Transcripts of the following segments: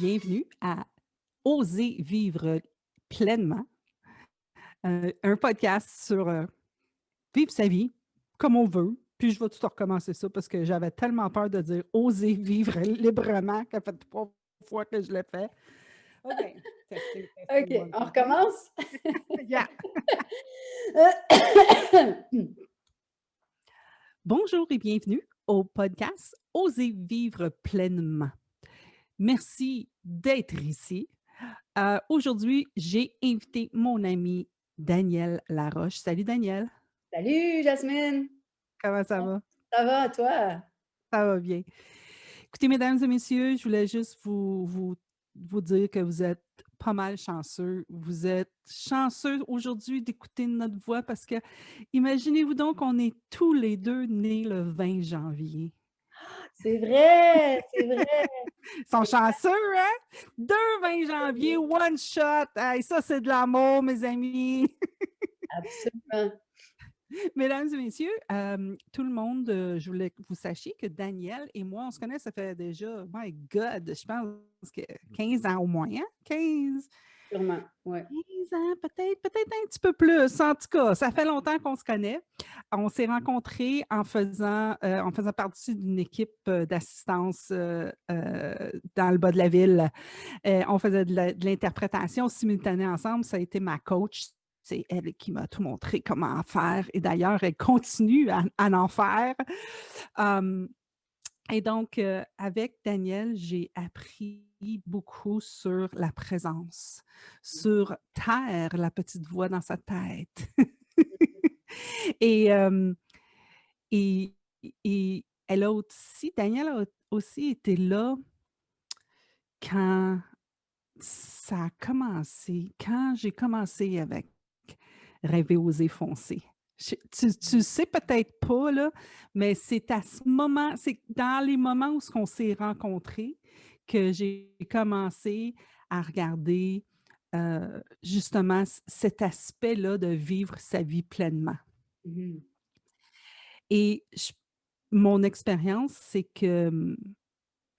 bienvenue à Oser vivre pleinement, un podcast sur, vivre sa vie comme on veut. Puis je vais tout recommencer ça parce que j'avais tellement peur de dire «oser vivre librement» que ça fait 3 fois que je l'ai fait. OK. Testing, OK, testing, 1, on 2, 3. recommence? Yeah! Bonjour et bienvenue au podcast «Oser vivre pleinement». Merci d'être ici. Aujourd'hui, j'ai invité mon ami Daniel Laroche. Salut Daniel, Salut Jasmine! comment ça va? Ça va, toi? Ça va bien. Écoutez, mesdames et messieurs, je voulais juste vous dire que vous êtes pas mal chanceux. Vous êtes chanceux aujourd'hui d'écouter notre voix parce que imaginez-vous donc qu'on est tous les deux nés le 20 janvier. C'est vrai, c'est vrai. Ils sont chanceux, hein? 2 20 janvier, one shot. Hey, ça, c'est de l'amour, mes amis. Absolument. Mesdames et messieurs, tout le monde, je voulais que vous sachiez que Daniel et moi, on se connaît, ça fait déjà, my God, je pense que 15 ans au moins, hein? 15, Sûrement, ouais. 15 ans, peut-être un petit peu plus. En tout cas, ça fait longtemps qu'on se connaît. On s'est rencontrés en faisant partie d'une équipe d'assistance dans le bas de la ville. On faisait de l'interprétation simultanée ensemble. Ça a été ma coach. C'est elle qui m'a tout montré comment faire. Et d'ailleurs, elle continue à en faire. Et donc, avec Daniel, j'ai appris beaucoup sur la présence, sur taire la petite voix dans sa tête. Et, et, et elle a aussi, Daniel a aussi été là quand ça a commencé, quand j'ai commencé avec Rêver, oser, foncer. Tu sais peut-être pas, là, mais c'est à ce moment, c'est dans les moments où on s'est rencontrés que j'ai commencé à regarder, justement cet aspect-là de vivre sa vie pleinement. Mmh. Et mon expérience, c'est que,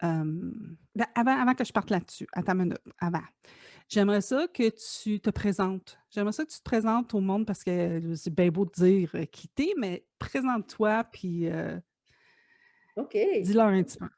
ben, avant que je parte là-dessus, attends une minute, avant. J'aimerais ça que tu te présentes. J'aimerais ça que tu te présentes au monde parce que c'est bien beau de dire qui t'es, mais présente-toi puis OK. dis-leur un petit peu.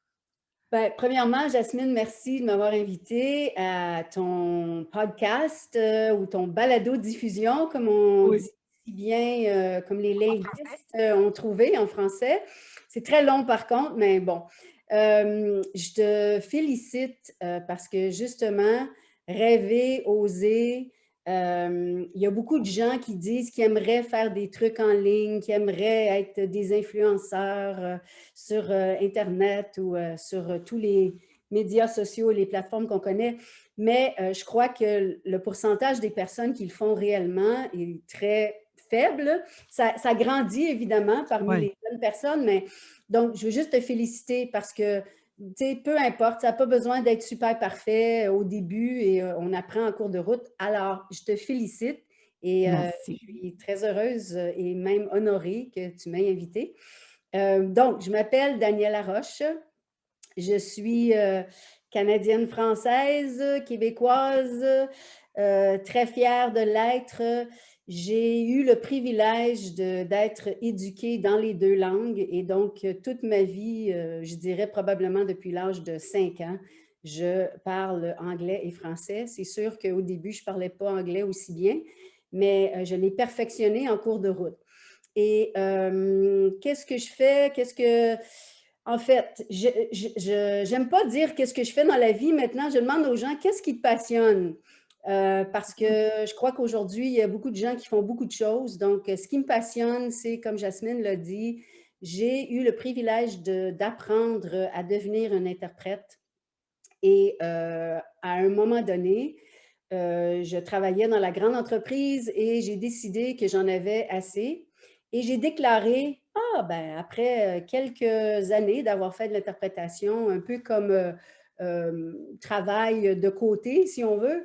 Ben, premièrement, Jasmine, merci de m'avoir invitée à ton podcast, ou ton balado-diffusion, comme on Oui. dit si bien, comme les En français? linguistes, ont trouvé en français. C'est très long par contre, mais bon. Je te félicite, parce que justement, rêver, oser, il y a beaucoup de gens qui disent qu'ils aimeraient faire des trucs en ligne, qui aimeraient être des influenceurs, sur Internet ou sur tous les médias sociaux et les plateformes qu'on connaît. Mais je crois que le pourcentage des personnes qui le font réellement est très faible. Ça grandit évidemment parmi Oui. les jeunes personnes, mais donc je veux juste te féliciter parce que, tu sais, peu importe, ça n'a pas besoin d'être super parfait au début et on apprend en cours de route. Alors, je te félicite et je Merci. suis très heureuse et même honorée que tu m'aies invitée. Donc, je m'appelle Danielle Laroche. Je suis canadienne-française, québécoise, très fière de l'être. J'ai eu le privilège d'être éduquée dans les deux langues et donc toute ma vie, je dirais probablement depuis l'âge de 5 ans, je parle anglais et français. C'est sûr qu'au début, je ne parlais pas anglais aussi bien, mais je l'ai perfectionné en cours de route. Et qu'est-ce que je fais? En fait, j'aime pas dire qu'est-ce que je fais dans la vie maintenant. Je demande aux gens qu'est-ce qui te passionne? Parce que je crois qu'aujourd'hui, il y a beaucoup de gens qui font beaucoup de choses. Donc, ce qui me passionne, c'est, comme Jasmine l'a dit, j'ai eu le privilège d'apprendre à devenir un interprète. Et à un moment donné, je travaillais dans la grande entreprise et j'ai décidé que j'en avais assez. Et j'ai déclaré, ah ben après quelques années d'avoir fait de l'interprétation, un peu comme travail de côté, si on veut,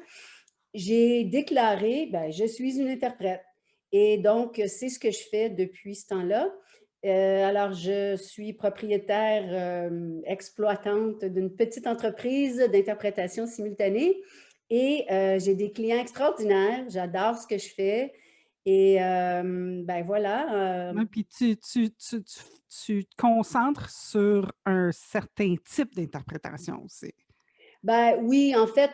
j'ai déclaré, ben, je suis une interprète. Et donc, c'est ce que je fais depuis ce temps-là. Alors, je suis propriétaire, exploitante d'une petite entreprise d'interprétation simultanée et j'ai des clients extraordinaires. J'adore ce que je fais et ben voilà, Ouais, puis tu te concentres sur un certain type d'interprétation aussi. ben oui, en fait,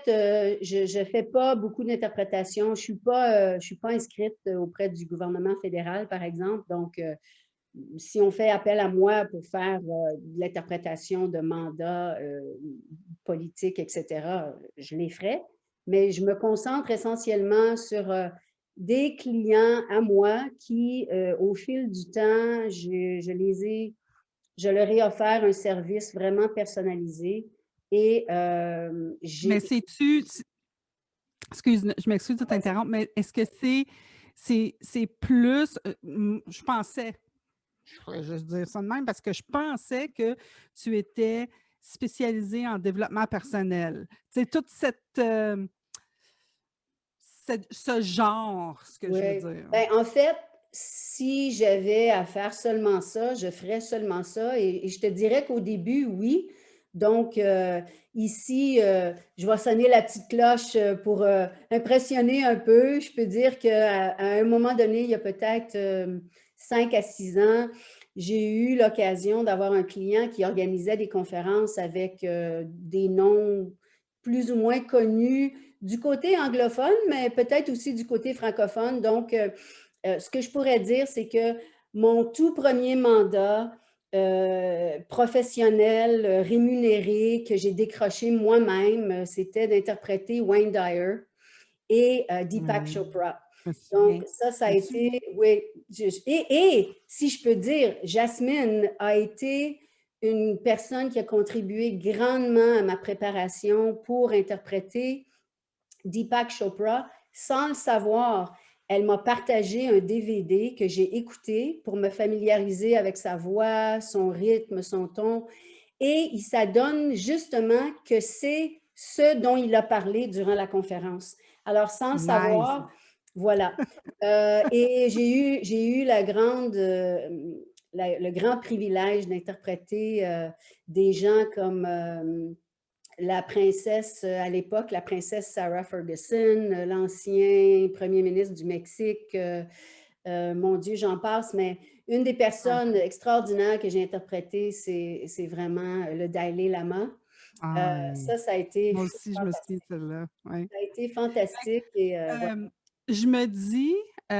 je fais pas beaucoup d'interprétation. Je suis pas inscrite auprès du gouvernement fédéral, par exemple. Donc, si on fait appel à moi pour faire de l'interprétation de mandats politiques, etc., je les ferai. Mais je me concentre essentiellement sur des clients à moi qui, au fil du temps, je leur ai offert un service vraiment personnalisé et Mais j'ai... excuse, je m'excuse de t'interrompre, mais est-ce que c'est plus, je pensais, je pourrais juste dire ça de même, parce que je pensais que tu étais spécialisée en développement personnel. C'est toute ce genre, ce que je veux Oui. dire. Ben, en fait, si j'avais à faire seulement ça, je ferais seulement ça et je te dirais qu'au début, oui. Donc, ici, je vais sonner la petite cloche pour impressionner un peu. Je peux dire qu'à un moment donné, il y a peut-être 5 à 6 ans, j'ai eu l'occasion d'avoir un client qui organisait des conférences avec des noms plus ou moins connus du côté anglophone, mais peut-être aussi du côté francophone. Donc, ce que je pourrais dire, c'est que mon tout premier mandat professionnel, rémunéré, que j'ai décroché moi-même, c'était d'interpréter Wayne Dyer et Deepak Oui, Chopra. je me Donc, souviens. ça Je a me souviens. été, oui. Et si je peux dire, Jasmine a été une personne qui a contribué grandement à ma préparation pour interpréter Deepak Chopra, sans le savoir. Elle m'a partagé un DVD que j'ai écouté pour me familiariser avec sa voix, son rythme, son ton. Et ça donne justement que c'est ce dont il a parlé durant la conférence. Alors, sans le Nice. savoir, voilà. Et j'ai eu la grande, le grand privilège d'interpréter des gens comme la princesse à l'époque, la princesse Sarah Ferguson, l'ancien premier ministre du Mexique, mon Dieu, j'en passe, mais une des Ouais. personnes extraordinaires que j'ai interprétées, c'est vraiment le Dalai Lama. Ah, Ça a été moi aussi, je me souviens de fantastique. celle-là. Ouais. Ça a été fantastique et voilà. Je me dis, tu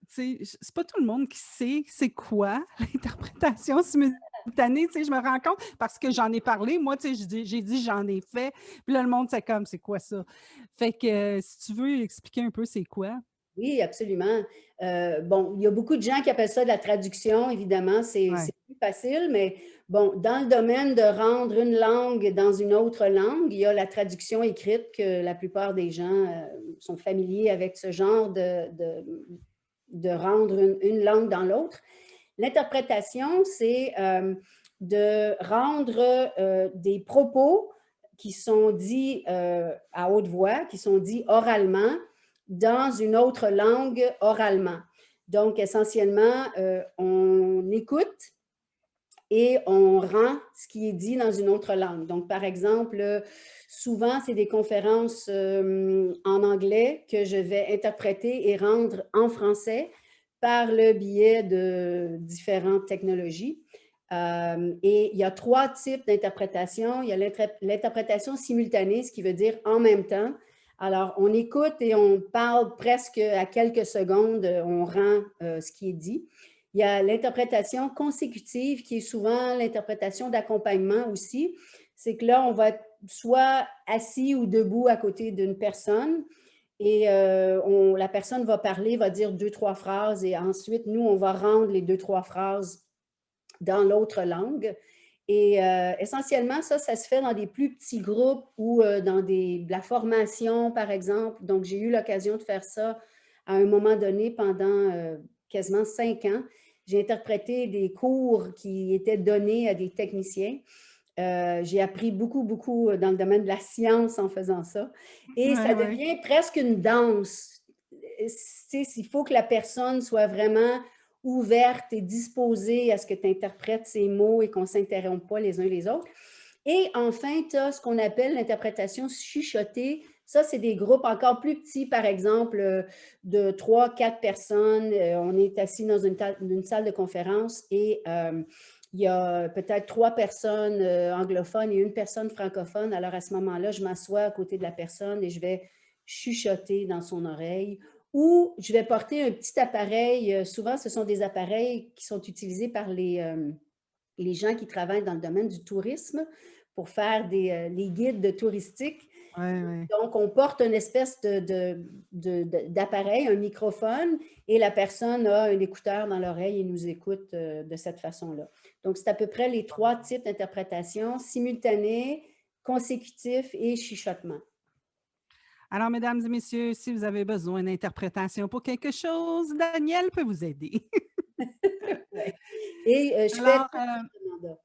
sais, c'est pas tout le monde qui sait c'est quoi l'interprétation simultanée, tu sais, je me rends compte parce que j'en ai parlé, moi, tu sais, j'ai dit j'en ai fait, puis là, le monde, c'est comme, c'est quoi ça? Fait que si tu veux expliquer un peu c'est quoi? Oui, absolument. Bon, il y a beaucoup de gens qui appellent ça de la traduction, évidemment, Ouais. c'est plus facile, mais bon, dans le domaine de rendre une langue dans une autre langue, il y a la traduction écrite que la plupart des gens sont familiers avec ce genre de rendre une langue dans l'autre. L'interprétation, c'est de rendre des propos qui sont dits à haute voix, qui sont dits oralement, dans une autre langue oralement. Donc, essentiellement, on écoute et on rend ce qui est dit dans une autre langue. Donc, par exemple, souvent, c'est des conférences en anglais que je vais interpréter et rendre en français par le biais de différentes technologies. Et il y a 3 types d'interprétation. Il y a l'interprétation simultanée, ce qui veut dire en même temps. Alors, on écoute et on parle presque à quelques secondes, on rend ce qui est dit. Il y a l'interprétation consécutive, qui est souvent l'interprétation d'accompagnement aussi. C'est que là, on va être soit assis ou debout à côté d'une personne et la personne va parler, va dire 2, 3 phrases et ensuite, nous, on va rendre les 2, 3 phrases dans l'autre langue. Et essentiellement, ça se fait dans des plus petits groupes ou dans de la formation, par exemple. Donc, j'ai eu l'occasion de faire ça à un moment donné pendant quasiment 5 ans. J'ai interprété des cours qui étaient donnés à des techniciens. J'ai appris beaucoup, beaucoup dans le domaine de la science en faisant ça. Et Ouais, ça ouais. devient presque une danse. Il faut que la personne soit vraiment ouverte et disposée à ce que tu interprètes ces mots et qu'on ne s'interrompt pas les uns les autres. Et enfin, tu as ce qu'on appelle l'interprétation chuchotée. Ça, c'est des groupes encore plus petits, par exemple, de 3, 4 personnes. On est assis dans une salle de conférence et il y a peut-être 3 personnes anglophones et une personne francophone. Alors, à ce moment-là, je m'assois à côté de la personne et je vais chuchoter dans son oreille. Ou je vais porter un petit appareil. Souvent, ce sont des appareils qui sont utilisés par les gens qui travaillent dans le domaine du tourisme pour faire les guides touristiques. Ouais, ouais. Donc, on porte une espèce d'appareil, un microphone, et la personne a un écouteur dans l'oreille et nous écoute de cette façon-là. Donc, c'est à peu près les 3 types d'interprétation: simultané, consécutif et chuchotement. Alors, mesdames et messieurs, si vous avez besoin d'interprétation pour quelque chose, Daniel peut vous aider. Ouais. Et je fais Alors, toutes sortes de mandats.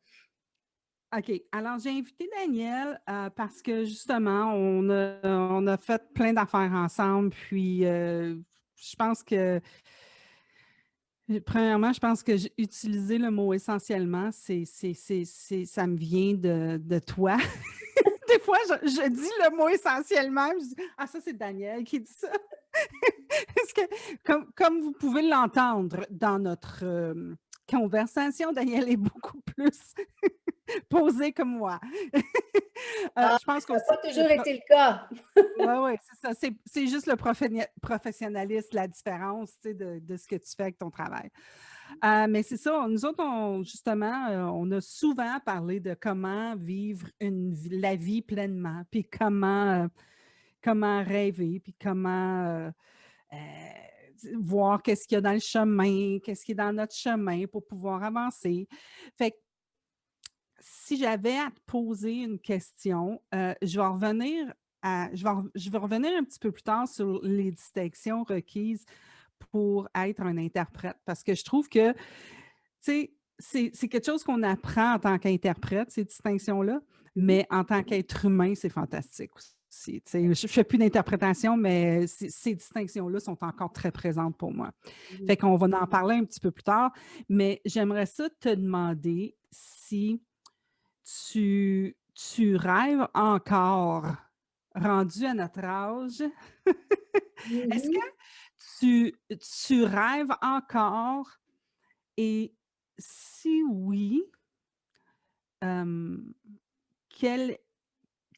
OK. Alors, j'ai invité Daniel parce que justement, on a fait plein d'affaires ensemble. Puis, je pense que, premièrement, je pense que j'ai utilisé le mot essentiellement, ça me vient de toi. Des fois, je dis le mot essentiellement, je dis, ah, ça, c'est Daniel qui dit ça. Parce que, comme vous pouvez l'entendre dans notre conversation, Daniel est beaucoup plus posé que moi. Ah, Je pense ça n'a qu'aussi, pas toujours été le cas. oui, oui, c'est ça. C'est juste le professionnalisme, la différence, tu sais, de ce que tu fais avec ton travail. Mais c'est ça, nous autres, justement, on a souvent parlé de comment vivre la vie pleinement, puis comment rêver, puis comment voir qu'est-ce qu'il y a dans le chemin, qu'est-ce qui est dans notre chemin pour pouvoir avancer. Fait que si j'avais à te poser une question, je vais revenir je vais revenir un petit peu plus tard sur les distinctions requises pour être un interprète, parce que je trouve que, tu sais, c'est quelque chose qu'on apprend en tant qu'interprète, ces distinctions-là, Mhm. mais en tant qu'être humain, c'est fantastique aussi. Tu sais, je ne fais plus d'interprétation, mais ces distinctions-là sont encore très présentes pour moi. Fait qu'on va en parler un petit peu plus tard, mais j'aimerais ça te demander si tu rêves encore, rendu à notre âge, est-ce Mhm. que tu rêves encore et si oui, hem, quel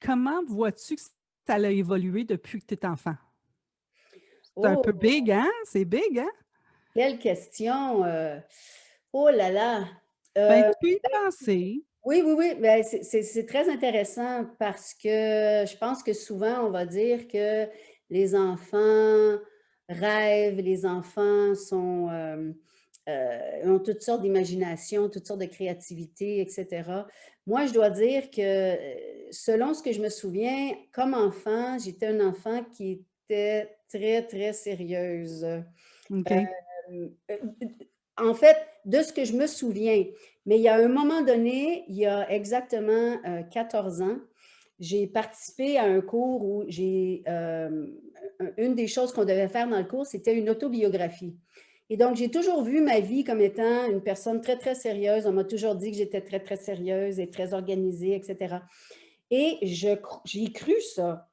comment vois-tu que ça a évolué depuis que tu es enfant? C'est un peu Oh, big, hein? C'est big, hein? quelle question! Oh là là! Ben, Euh, tu peux y penser. oui, oui, oui, ben, c'est très intéressant parce que je pense que souvent, on va dire que les enfants rêvent, les enfants ont toutes sortes d'imagination, toutes sortes de créativité, et cetera. Moi, je dois dire que, selon ce que je me souviens, comme enfant, j'étais un enfant qui était très, très sérieuse. OK. Euh, En fait, de ce que je me souviens, mais il y a un moment donné, il y a exactement 14 ans, j'ai participé à un cours où une des choses qu'on devait faire dans le cours, c'était une autobiographie. Et donc, j'ai toujours vu ma vie comme étant une personne très, très sérieuse. On m'a toujours dit que j'étais très, très sérieuse et très organisée, etc. Et j'ai cru ça.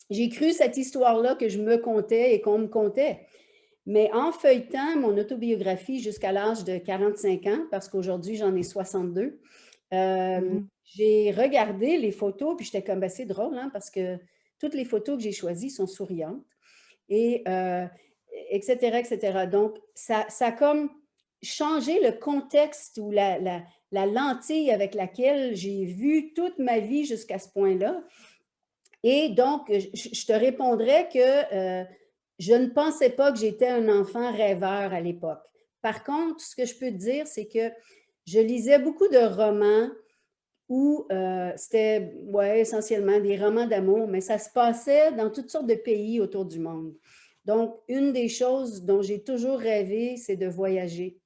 J'ai cru cette histoire-là que je me contais et qu'on me contait. Mais en feuilletant mon autobiographie jusqu'à l'âge de 45 ans, parce qu'aujourd'hui, j'en ai 62, Mmh. j'ai regardé les photos, puis j'étais comme, ben, c'est drôle, hein, parce que toutes les photos que j'ai choisies sont souriantes, et etc., etc. Donc, ça a comme changé le contexte ou la lentille avec laquelle j'ai vu toute ma vie jusqu'à ce point-là. Et donc, je te répondrais que je ne pensais pas que j'étais un enfant rêveur à l'époque. Par contre, ce que je peux te dire, c'est que je lisais beaucoup de romans où c'était ouais, essentiellement des romans d'amour, mais ça se passait dans toutes sortes de pays autour du monde. Donc, une des choses dont j'ai toujours rêvé, c'est de voyager.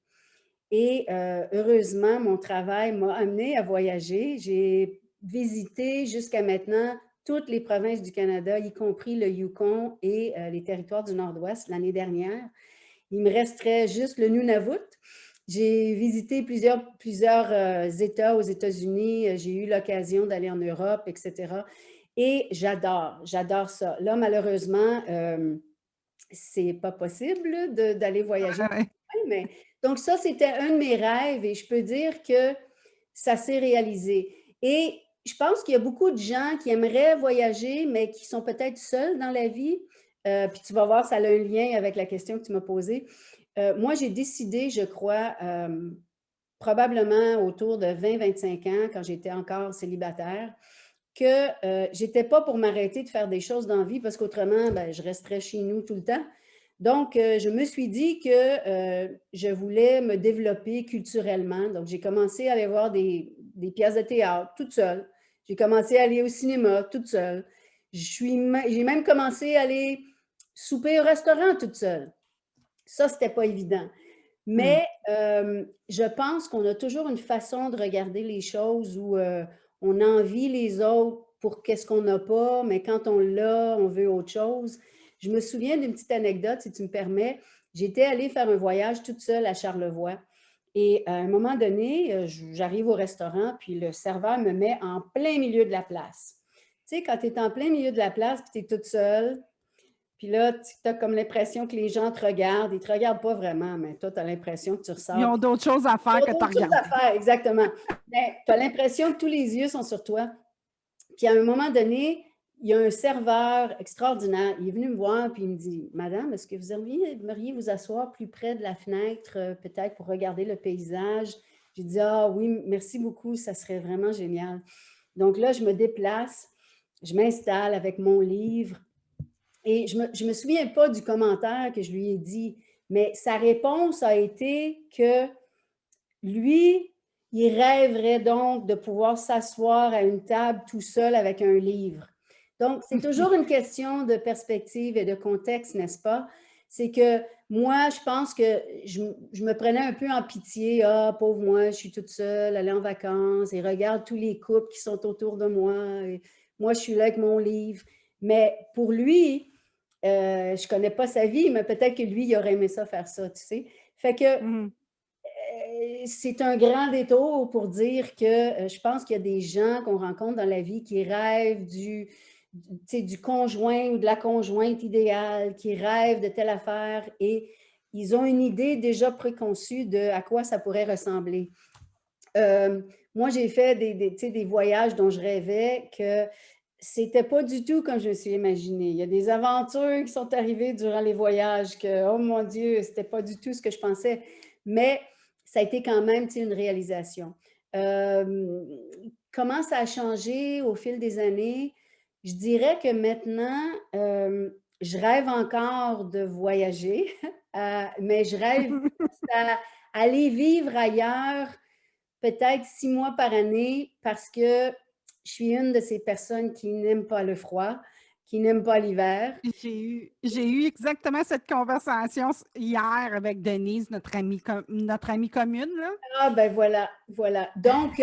Et heureusement, mon travail m'a amené à voyager. J'ai visité jusqu'à maintenant toutes les provinces du Canada, y compris le Yukon et les territoires du Nord-Ouest l'année dernière. il me resterait juste le Nunavut. J'ai visité plusieurs États aux États-Unis. J'ai eu l'occasion d'aller en Europe, etc. Et j'adore ça. Là, malheureusement, c'est pas possible d'aller voyager. Ouais, Mais, donc ça, c'était un de mes rêves et je peux dire que ça s'est réalisé. Et je pense qu'il y a beaucoup de gens qui aimeraient voyager, mais qui sont peut-être seuls dans la vie. Puis tu vas voir, ça a un lien avec la question que tu m'as posée. Moi, j'ai décidé, je crois, probablement autour de 20-25 ans, quand j'étais encore célibataire, que j'étais pas pour m'arrêter de faire des choses dans la vie parce qu'autrement, ben, je resterais chez nous tout le temps. Donc, je me suis dit que je voulais me développer culturellement. Donc, j'ai commencé à aller voir des pièces de théâtre toute seule. J'ai commencé à aller au cinéma toute seule. J'ai même commencé à aller souper au restaurant toute seule. Ça, c'était pas évident. mmh. Mais je pense qu'on a toujours une façon de regarder les choses où on envie les autres pour qu'est-ce qu'on n'a pas, mais quand on l'a, on veut autre chose. Je me souviens d'une petite anecdote, si tu me permets. J'étais allée faire un voyage toute seule à Charlevoix. Et à un moment donné, j'arrive au restaurant, puis le serveur me met en plein milieu de la place. Tu sais, quand tu es en plein milieu de la place, puis tu es toute seule, puis là, tu as comme l'impression que les gens te regardent. Ils ne te regardent pas vraiment, mais toi, tu as l'impression que tu Ils ressors. ont d'autres choses à Ils faire ont que de te d'autres choses à regarder. faire, exactement. Mais tu as l'impression que tous les yeux sont sur toi. Puis à un moment donné, il y a un serveur extraordinaire. Il est venu me voir puis il me dit, Madame, est-ce que vous aimeriez vous asseoir plus près de la fenêtre, peut-être pour regarder le paysage? J'ai dit, ah oui, merci beaucoup, ça serait vraiment génial. Donc là, je me déplace, je m'installe avec mon livre et je me souviens pas du commentaire que je lui ai dit, mais sa réponse a été que lui, il rêverait donc de pouvoir s'asseoir à une table tout seul avec un livre. Donc, c'est toujours une question de perspective et de contexte, n'est-ce pas? C'est que moi, je pense que je me prenais un peu en pitié. Ah, pauvre moi, je suis toute seule, aller en vacances et regarde tous les couples qui sont autour de moi. Et moi, je suis là avec mon livre. Mais pour lui, je connais pas sa vie, mais peut-être que lui, il aurait aimé ça faire ça, tu sais. Fait que Mmh. c'est un grand détour pour dire que je pense qu'il y a des gens qu'on rencontre dans la vie qui rêvent du conjoint ou de la conjointe idéale, qui rêvent de telle affaire et ils ont une idée déjà préconçue de à quoi ça pourrait ressembler. Moi, j'ai fait des voyages dont je rêvais que c'était pas du tout comme je me suis imaginé. Il y a des aventures qui sont arrivées durant les voyages que, oh mon Dieu, c'était pas du tout ce que je pensais. Mais ça a été quand même, tu sais, une réalisation. Euh, Comment ça a changé au fil des années? Je dirais que maintenant, je rêve encore de voyager, mais je rêve à aller vivre ailleurs peut-être 6 mois par année parce que je suis une de ces personnes qui n'aiment pas le froid, qui n'aiment pas l'hiver. J'ai eu exactement cette conversation hier avec Denise, notre amie commune, là. Ah ben voilà, voilà. Donc,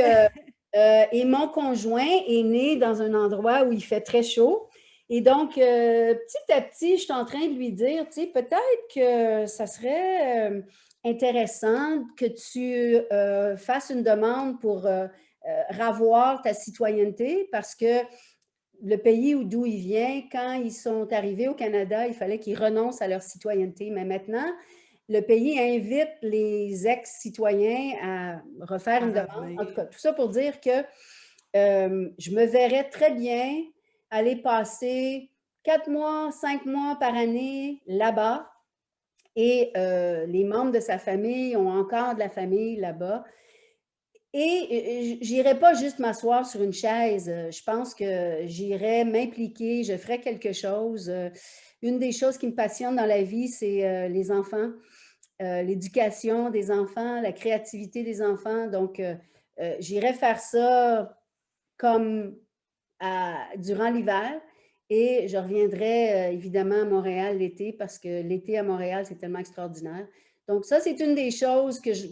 et mon conjoint est né dans un endroit où il fait très chaud. Et donc, petit à petit, je suis en train de lui dire, tu sais, peut-être que ça serait intéressant que tu fasses une demande pour ravoir ta citoyenneté parce que le pays d'où il vient, quand ils sont arrivés au Canada, il fallait qu'ils renoncent à leur citoyenneté. Mais maintenant, le pays invite les ex-citoyens à refaire À une demande. En tout revenir. cas, tout ça pour dire que je me verrais très bien aller passer 4 mois, 5 mois par année là-bas. Et les membres de sa famille ont encore de la famille là-bas. Et j'irai pas juste m'asseoir sur une chaise. Je pense que j'irai m'impliquer, je ferai quelque chose. Une des choses qui me passionne dans la vie, c'est les enfants, l'éducation des enfants, la créativité des enfants. Donc, j'irai faire ça comme durant l'hiver et je reviendrai évidemment à Montréal l'été parce que l'été à Montréal, c'est tellement extraordinaire. Donc, ça, c'est une des choses que je,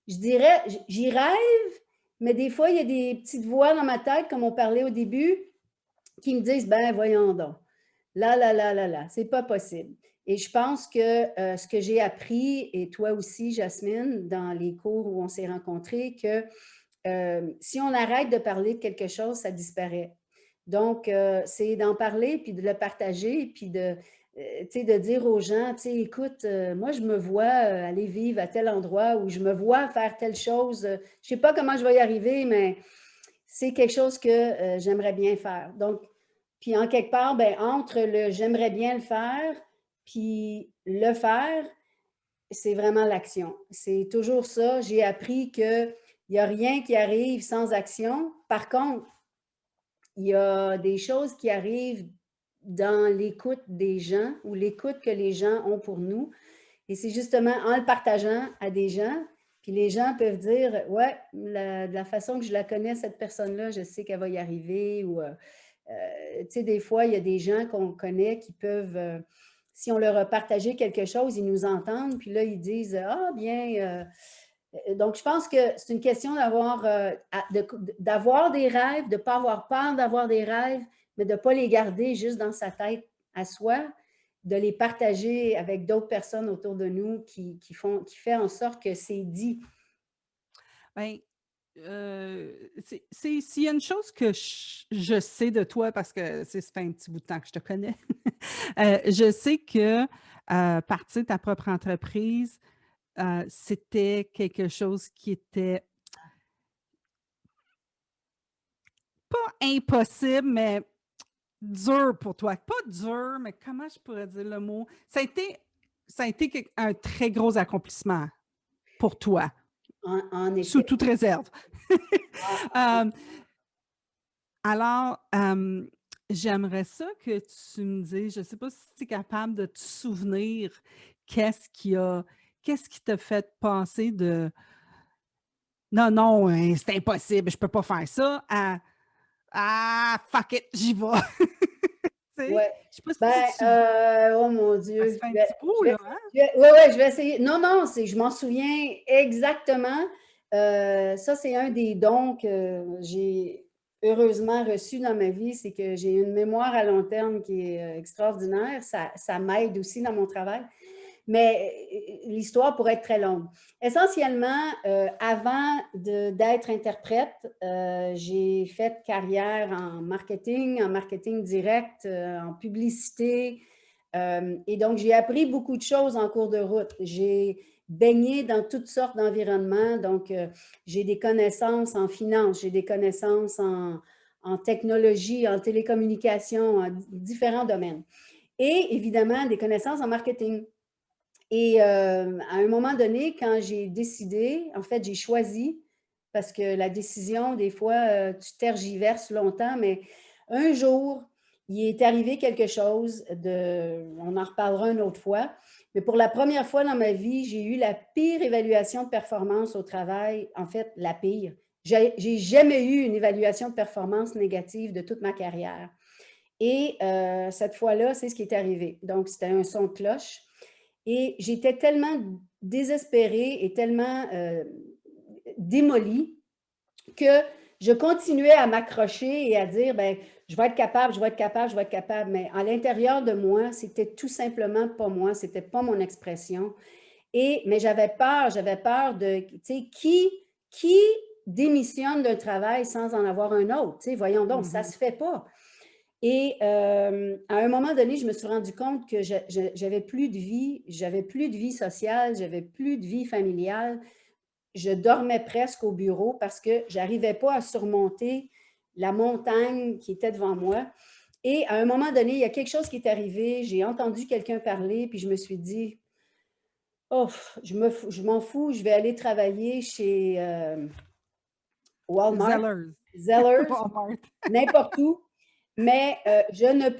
je dirais, j'y rêve, mais des fois, il y a des petites voix dans ma tête, comme on parlait au début, qui me disent, ben voyons donc, là, là, là, là, là, c'est pas possible. Et je pense que ce que j'ai appris, et toi aussi, Jasmine, dans les cours où on s'est rencontrés, que si on arrête de parler de quelque chose, ça disparaît. Donc, c'est d'en parler, puis de le partager, puis tu sais, de dire aux gens, tu sais, écoute, moi, je me vois aller vivre à tel endroit ou je me vois faire telle chose. Je ne sais pas comment je vais y arriver, mais c'est quelque chose que j'aimerais bien faire. Donc, puis en quelque part, ben, entre le j'aimerais bien le faire, puis le faire, c'est vraiment l'action. C'est toujours ça. J'ai appris qu'il n'y a rien qui arrive sans action. Par contre, il y a des choses qui arrivent dans l'écoute des gens ou l'écoute que les gens ont pour nous. Et c'est justement en le partageant à des gens, puis les gens peuvent dire, ouais, de la façon que je la connais, cette personne-là, je sais qu'elle va y arriver. Ou, tu sais, des fois, il y a des gens qu'on connaît qui peuvent, si on leur a partagé quelque chose, ils nous entendent, puis là, ils disent, ah, bien, donc, je pense que c'est une question d'avoir des rêves, de ne pas avoir peur d'avoir des rêves, mais de ne pas les garder juste dans sa tête à soi, de les partager avec d'autres personnes autour de nous qui fait en sorte que c'est dit. Ben, s'il y a une chose que je sais de toi, parce que ça fait un petit bout de temps que je te connais, je sais que partir de ta propre entreprise, c'était quelque chose qui était pas impossible, mais dur pour toi. Pas dur, mais comment je pourrais dire le mot? Ça a été un très gros accomplissement pour toi, En sous effet. toute réserve. Ah, Euh, alors, j'aimerais ça que tu me dises, je ne sais pas si tu es capable de te souvenir qu'est-ce qui t'a fait penser de non, non, c'est impossible, je ne peux pas faire ça, à ah, fuck it, j'y vais. Tu sais, ouais. je sais pas si Ben, tu te souviens, oh mon ça Dieu. se fait un petit bout, là, hein? Ouais, ouais, je vais essayer. Non, non, je m'en souviens exactement. Ça, c'est un des dons que j'ai heureusement reçu dans ma vie, c'est que j'ai une mémoire à long terme qui est extraordinaire. Ça m'aide aussi dans mon travail. Mais l'histoire pourrait être très longue. Essentiellement, avant d'être interprète, j'ai fait carrière en marketing direct, en publicité. Et donc, j'ai appris beaucoup de choses en cours de route. J'ai baigné dans toutes sortes d'environnements. Donc, j'ai des connaissances en finance, j'ai des connaissances en technologie, en télécommunication, en différents domaines. Et évidemment, des connaissances en marketing. Et à un moment donné, quand j'ai décidé, en fait, j'ai choisi, parce que la décision, des fois, tu tergiverses longtemps, mais un jour, il est arrivé quelque chose on en reparlera une autre fois, mais pour la première fois dans ma vie, j'ai eu la pire évaluation de performance au travail, en fait, la pire. J'ai jamais eu une évaluation de performance négative de toute ma carrière. Et cette fois-là, c'est ce qui est arrivé. Donc, c'était un son de cloche. Et j'étais tellement désespérée et tellement démolie que je continuais à m'accrocher et à dire, ben, je vais être capable, je vais être capable, je vais être capable. Mais à l'intérieur de moi, c'était tout simplement pas moi, c'était pas mon expression. Mais j'avais peur de, tu sais, qui démissionne d'un travail sans en avoir un autre? Tu sais, voyons donc, ça Mhm. se fait pas. Et à un moment donné, je me suis rendu compte que j'avais plus de vie sociale, j'avais plus de vie familiale. Je dormais presque au bureau parce que j'arrivais pas à surmonter la montagne qui était devant moi. Et à un moment donné, il y a quelque chose qui est arrivé, j'ai entendu quelqu'un parler, puis je me suis dit, oh, je m'en fous, je vais aller travailler chez Walmart, Zellers. Zellers, Walmart. n'importe où. Mais je ne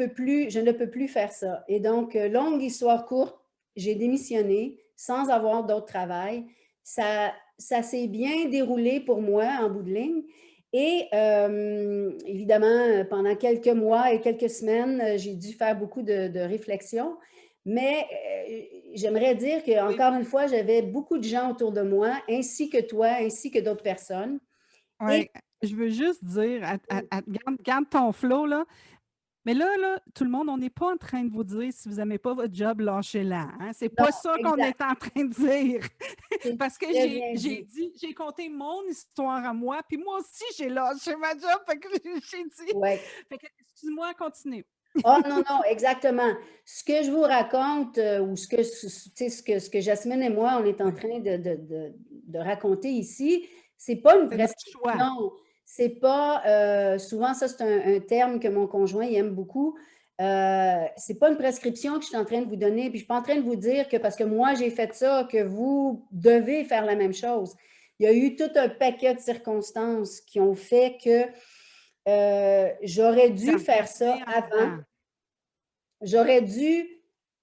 peux plus faire ça. Et donc, longue histoire courte, j'ai démissionné sans avoir d'autre travail. Ça s'est bien déroulé pour moi en bout de ligne. Et évidemment, pendant quelques mois et quelques semaines, j'ai dû faire beaucoup de réflexions. Mais j'aimerais dire Oui, qu'encore une fois, j'avais beaucoup de gens autour de moi, ainsi que toi, ainsi que d'autres personnes. Et ouais. Je veux juste dire, garde ton flow, là. Mais là, tout le monde, on n'est pas en train de vous dire si vous n'aimez pas votre job, lâchez-la. Hein? C'est Non, pas ça qu'on exact. est en train de dire. C'est Parce que très bien dit. j'ai conté mon histoire à moi, puis moi aussi, j'ai lâché ma job. Fait que j'ai dit, Ouais. fait que, excuse-moi, continue. Oh non, non, exactement. Ce que je vous raconte, ou tu sais, ce que Jasmine et moi, on est en train de raconter ici, c'est pas une C'est notre choix. prescription. C'est pas, souvent, ça, c'est un terme que mon conjoint il aime beaucoup. C'est pas une prescription que je suis en train de vous donner, puis je suis pas en train de vous dire que parce que moi, j'ai fait ça, que vous devez faire la même chose. Il y a eu tout un paquet de circonstances qui ont fait que j'aurais Ça dû a faire ça fonctionné en avant. avant. J'aurais dû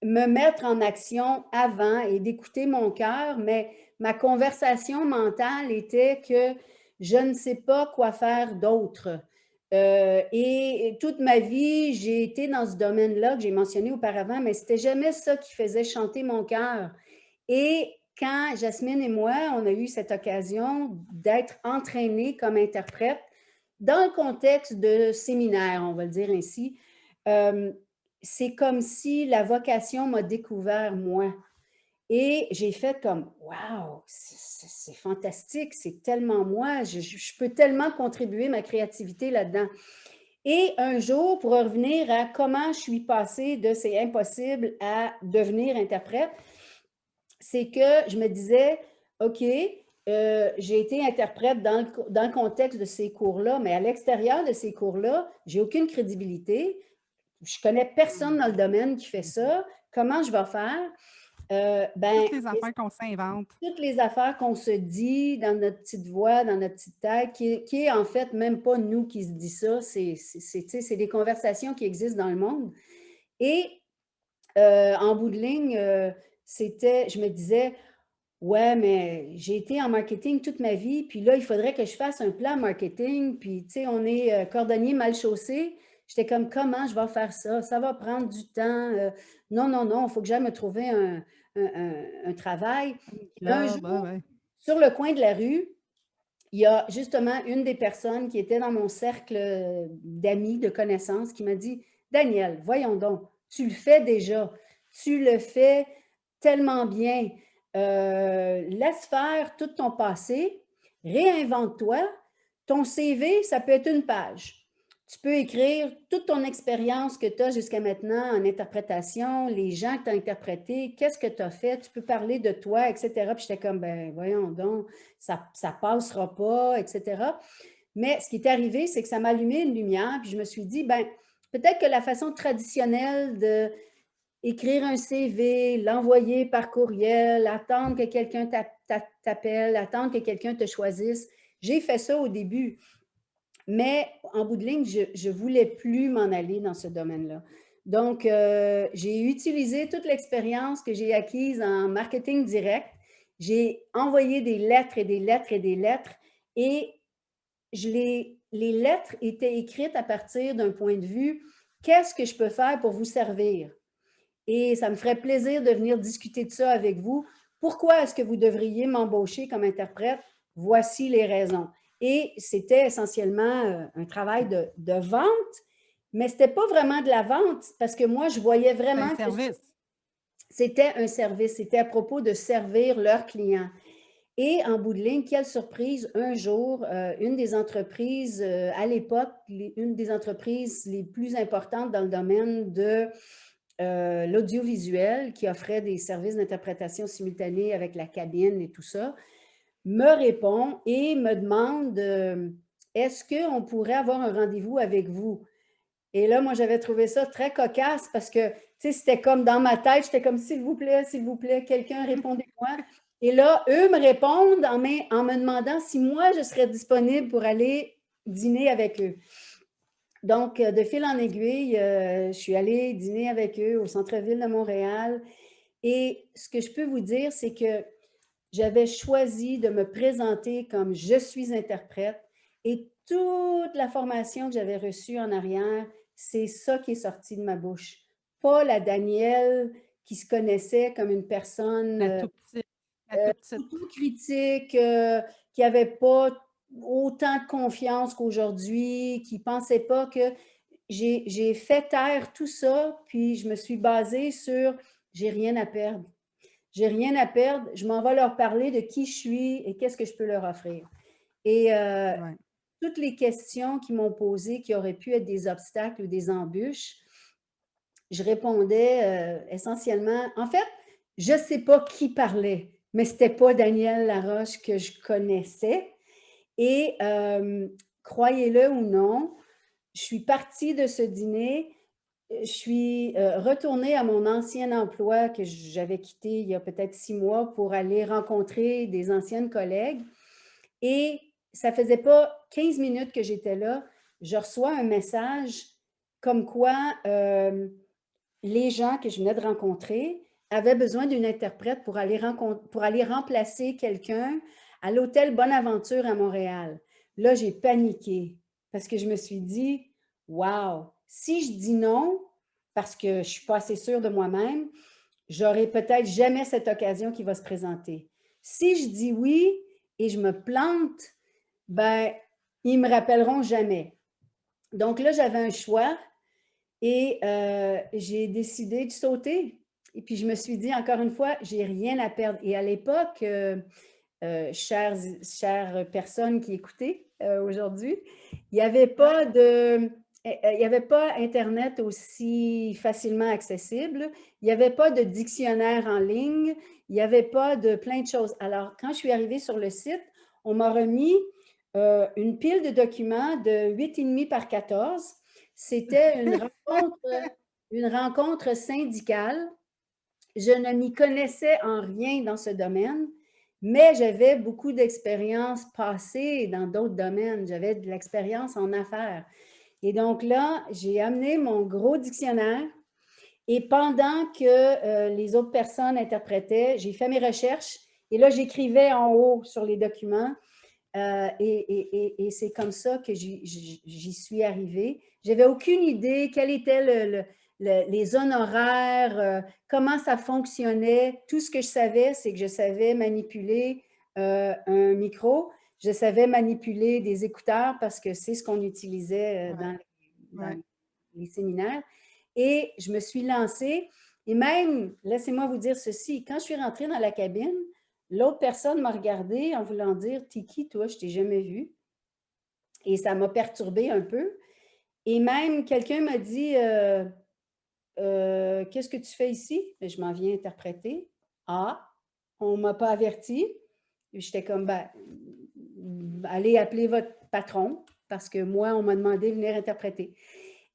me mettre en action avant et d'écouter mon cœur, mais ma conversation mentale était que je ne sais pas quoi faire d'autre. Et toute ma vie, j'ai été dans ce domaine-là que j'ai mentionné auparavant, mais c'était jamais ça qui faisait chanter mon cœur. Et quand Jasmine et moi, on a eu cette occasion d'être entraînés comme interprètes dans le contexte de séminaire, on va le dire ainsi, euh, c'est comme si la vocation m'a découvert moi. Et j'ai fait comme, waouh, c'est fantastique, c'est tellement moi, je peux tellement contribuer ma créativité là-dedans. Et un jour, pour revenir à comment je suis passée de c'est impossible à devenir interprète, c'est que je me disais, OK, j'ai été interprète dans le contexte de ces cours-là, mais à l'extérieur de ces cours-là, j'ai aucune crédibilité. Je connais personne dans le domaine qui fait ça. Comment je vais faire? Ben, Toutes les affaires qu'on s'invente. toutes les affaires qu'on se dit dans notre petite voix, dans notre petite tête, qui est en fait même pas nous qui se dit ça, c'est des conversations qui existent dans le monde. Et en bout de ligne, je me disais, ouais, mais j'ai été en marketing toute ma vie, puis là, il faudrait que je fasse un plan marketing, puis tu sais, on est cordonnier mal chaussé. J'étais comme, comment je vais faire ça? Ça va prendre du temps. Non, non, non, il faut que j'aille me trouver un travail. Et un Job, ah jour, ouais. sur le coin de la rue, il y a justement une des personnes qui était dans mon cercle d'amis, de connaissances, qui m'a dit, Daniel, voyons donc, tu le fais déjà, tu le fais tellement bien. Laisse faire tout ton passé, réinvente-toi. Ton CV, ça peut être une page. Tu peux écrire toute ton expérience que tu as jusqu'à maintenant en interprétation, les gens que tu as interprétés, qu'est-ce que tu as fait, tu peux parler de toi, etc. Puis j'étais comme, ben voyons donc, ça ne passera pas, etc. Mais ce qui est arrivé, c'est que ça m'a allumé une lumière, puis je me suis dit, ben peut-être que la façon traditionnelle de écrire un CV, l'envoyer par courriel, attendre que quelqu'un t'appelle, attendre que quelqu'un te choisisse. J'ai fait ça au début, mais en bout de ligne, je ne voulais plus m'en aller dans ce domaine-là. Donc, j'ai utilisé toute l'expérience que j'ai acquise en marketing direct. J'ai envoyé des lettres et des lettres et des lettres et les lettres étaient écrites à partir d'un point de vue, qu'est-ce que je peux faire pour vous servir? Et ça me ferait plaisir de venir discuter de ça avec vous. Pourquoi est-ce que vous devriez m'embaucher comme interprète? Voici les raisons. Et c'était essentiellement un travail de vente, mais ce n'était pas vraiment de la vente parce que moi, je voyais C'est un vraiment que service. c'était un service, c'était à propos de servir leurs clients. Et en bout de ligne, quelle surprise, un jour, une des entreprises, à l'époque, une des entreprises les plus importantes dans le domaine de l'audiovisuel, qui offrait des services d'interprétation simultanée avec la cabine et tout ça, me répond et me demande est-ce qu'on pourrait avoir un rendez-vous avec vous? Et là, moi, j'avais trouvé ça très cocasse parce que, tu sais, c'était comme dans ma tête, j'étais comme, s'il vous plaît, quelqu'un répondez-moi. Et là, eux me répondent en me demandant si moi, je serais disponible pour aller dîner avec eux. Donc, de fil en aiguille, je suis allée dîner avec eux au centre-ville de Montréal. Et ce que je peux vous dire, c'est que j'avais choisi de me présenter comme je suis interprète et toute la formation que j'avais reçue en arrière, c'est ça qui est sorti de ma bouche. Pas la Danielle qui se connaissait comme une personne La tout petite. La tout petite. critique, qui n'avait pas autant de confiance qu'aujourd'hui, qui ne pensait pas que j'ai fait taire tout ça, puis je me suis basée sur j'ai rien à perdre. J'ai rien à perdre, je m'en vais leur parler de qui je suis et qu'est-ce que je peux leur offrir. Et Ouais. toutes les questions qu'ils m'ont posées, qui auraient pu être des obstacles ou des embûches, je répondais essentiellement. En fait, je ne sais pas qui parlait, mais ce n'était pas Daniel Laroche que je connaissais. Et croyez-le ou non, je suis partie de ce dîner, je suis retournée à mon ancien emploi que j'avais quitté il y a peut-être 6 mois pour aller rencontrer des anciennes collègues. Et ça faisait pas 15 minutes que j'étais là, je reçois un message comme quoi les gens que je venais de rencontrer avaient besoin d'une interprète pour aller remplacer quelqu'un à l'hôtel Bonaventure à Montréal. Là, j'ai paniqué parce que je me suis dit, wow, si je dis non, parce que je ne suis pas assez sûre de moi-même, j'aurai peut-être jamais cette occasion qui va se présenter. Si je dis oui et je me plante, ben, ils ne me rappelleront jamais. Donc là, j'avais un choix et j'ai décidé de sauter. Et puis, je me suis dit, encore une fois, j'ai rien à perdre. Et à l'époque, chères personnes qui écoutaient aujourd'hui, il n'y avait pas de... Il n'y avait pas Internet aussi facilement accessible. Il n'y avait pas de dictionnaire en ligne. Il n'y avait pas de plein de choses. Alors, quand je suis arrivée sur le site, on m'a remis une pile de documents de 8,5 par 14. C'était une rencontre syndicale. Je ne m'y connaissais en rien dans ce domaine, mais j'avais beaucoup d'expérience passée dans d'autres domaines. J'avais de l'expérience en affaires. Et donc là, j'ai amené mon gros dictionnaire et pendant que les autres personnes interprétaient, j'ai fait mes recherches et là, j'écrivais en haut sur les documents et c'est comme ça que j'y suis arrivée. Je n'avais aucune idée quels étaient les honoraires, comment ça fonctionnait. Tout ce que je savais, c'est que je savais manipuler un micro, je savais manipuler des écouteurs parce que c'est ce qu'on utilisait Ouais, dans ouais. les séminaires. Et je me suis lancée. Et même, laissez-moi vous dire ceci, quand je suis rentrée dans la cabine, l'autre personne m'a regardée en voulant dire, t'es qui toi, je t'ai jamais vu. Et ça m'a perturbée un peu. Et même quelqu'un m'a dit, qu'est-ce que tu fais ici? Je m'en viens interpréter. Ah, on ne m'a pas averti. J'étais comme, ben, allez appeler votre patron parce que moi, on m'a demandé de venir interpréter.